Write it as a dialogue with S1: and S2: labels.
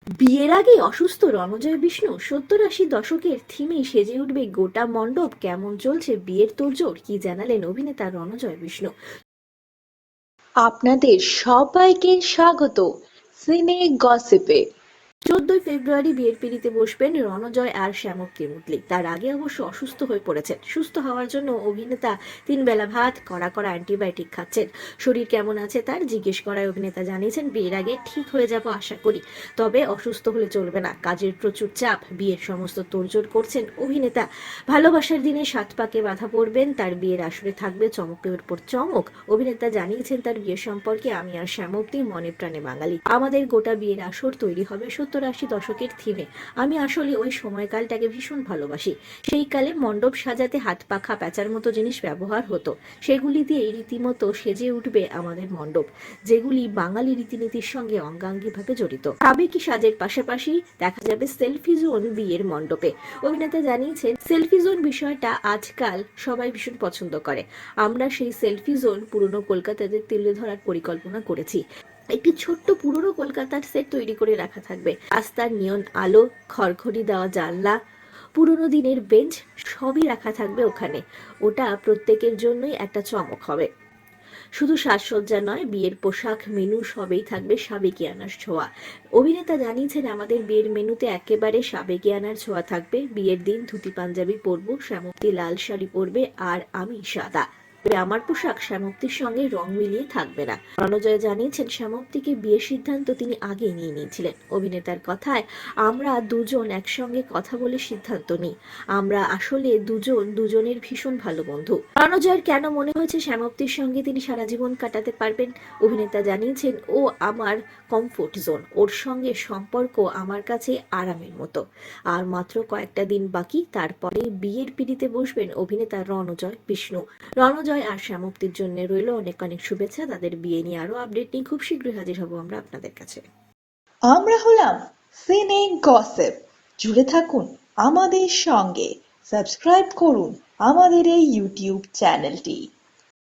S1: বিয়ের আগেই অসুস্থ রণজয় বিষ্ণু। 70-80 দশকের থিমে সেজে উঠবে গোটা মণ্ডপ। কেমন চলছে বিয়ের তোড়জোড়, কি জানালেন অভিনেতা রণজয় বিষ্ণু।
S2: আপনাদের সবাইকে স্বাগত সিনে গসিপে।
S1: 14 ফেব্রুয়ারি বিয়ের পিঁড়িতে বসবেন রণজয় আর শ্যামপ্তি মুতলি। তার আগে অবশ্য অসুস্থ হয়ে পড়েছেন। সুস্থ হওয়ার জন্য অভিনেতা 3 বেলা ভাত, কড়া কড়া অ্যান্টিবায়োটিক খাচ্ছেন। শরীর কেমন আছে তার জিজ্ঞেস করায় অভিনেতা জানিয়েছেন, বিয়ের আগে ঠিক হয়ে যাব আশা করি, তবে অসুস্থ হলে চলবে না। কাজের প্রচুর চাপ, বিয়ের সমস্ত তোড়জোড় করছেন অভিনেতা। ভালোবাসার দিনে 7 পাকে বাধা পড়বেন, তার বিয়ের আসরে থাকবে চমকের পর চমক। অভিনেতা জানিয়েছেন, তার বিয়ে সম্পর্কে, আমি আর শ্যামপ্তি মনে প্রাণে বাঙালি। আমাদের গোটা বিয়ের আসর তৈরি হবে 70-80 দশকের থিমে। আমি আসলে ওই সময়কালটাকে ভীষণ ভালোবাসি। সেই কালে মণ্ডপ সাজাতে হাত পাখা প্যাঁচার মতো জিনিস ব্যবহার হতো। সেগুলি দিয়ে রীতিমতো সেজে উঠবে আমাদের মণ্ডপ, যেগুলি বাঙালি রীতিনীতির সঙ্গে অঙ্গাঙ্গিভাবে জড়িত। আবেগী সাজের পাশাপাশি দেখা যাবে সেলফি জোন বিয়ের মণ্ডপে। অভিনেতা জানিয়েছেন, সেলফি জোন বিষয়টা আজকাল সবাই ভীষণ পছন্দ করে। আমরা সেই সেলফি জোন পুরনো কলকাতাতে তুলে ধরার পরিকল্পনা করেছি। একটি ছোট্ট পুরনো কলকাতার সেট তৈরি করে রাখা থাকবে। রাস্তার নিয়ন আলো, খড়খড়ি দেওয়া জানলা, পুরনো দিনের বেঞ্চ, সবই রাখা থাকবে ওখানে। ওটা প্রত্যেকের জন্যই একটা চমক হবে। শুধু সাজসজ্জা নয়, বিয়ের পোশাক, মেনু সবই থাকবে সাবেকিয়ানার ছোঁয়া। অভিনেতা জানিয়েছেন, আমাদের বিয়ের মেনুতে একেবারে সাবেকিয়ানার ছোঁয়া থাকবে। বিয়ের দিন ধুতি পাঞ্জাবি পরবো, শ্যামপ্তি লাল শাড়ি পরবে আর আমি সাদা। তবে আমার পোশাক শ্যামপ্তির সঙ্গে রং মিলিয়ে থাকবে না। রণজয় জানিয়েছেন, শ্যামপ্তিকে বিয়ের সিদ্ধান্ত তিনি আগে নিয়ে নিয়েছিলেন। অভিনেতার কথায়, আমরা দুজন একসঙ্গে কথা বলে সিদ্ধান্ত নিই। আমরা আসলে দুজন দুজনের ভীষণ ভালো বন্ধু। রণজয়ের কেন মনে হয়েছে শ্যামপ্তির সঙ্গে তিনি সারা জীবন কাটাতে পারবেন। অভিনেতা জানিয়েছেন, ও আমার কমফোর্ট জোন, ওর সঙ্গে সম্পর্ক আমার কাছে আরামের মতো। আর মাত্র কয়েকটা দিন বাকি, তারপরে বিয়ের পিঁড়িতে বসবেন অভিনেতা রণজয় বিষ্ণু। রণজয় আর শ্যামপ্তির জন্য রইল অনেক অনেক শুভেচ্ছা। তাদের বিয়ে নিয়ে আরো আপডেট নিয়ে খুব শীঘ্রই হাজির হব আমরা আপনাদের কাছে।
S2: আমরা হলাম সিনে গসিপ। জুড়ে থাকুন আমাদের সঙ্গে, সাবস্ক্রাইব করুন আমাদের এই ইউটিউব চ্যানেলটি।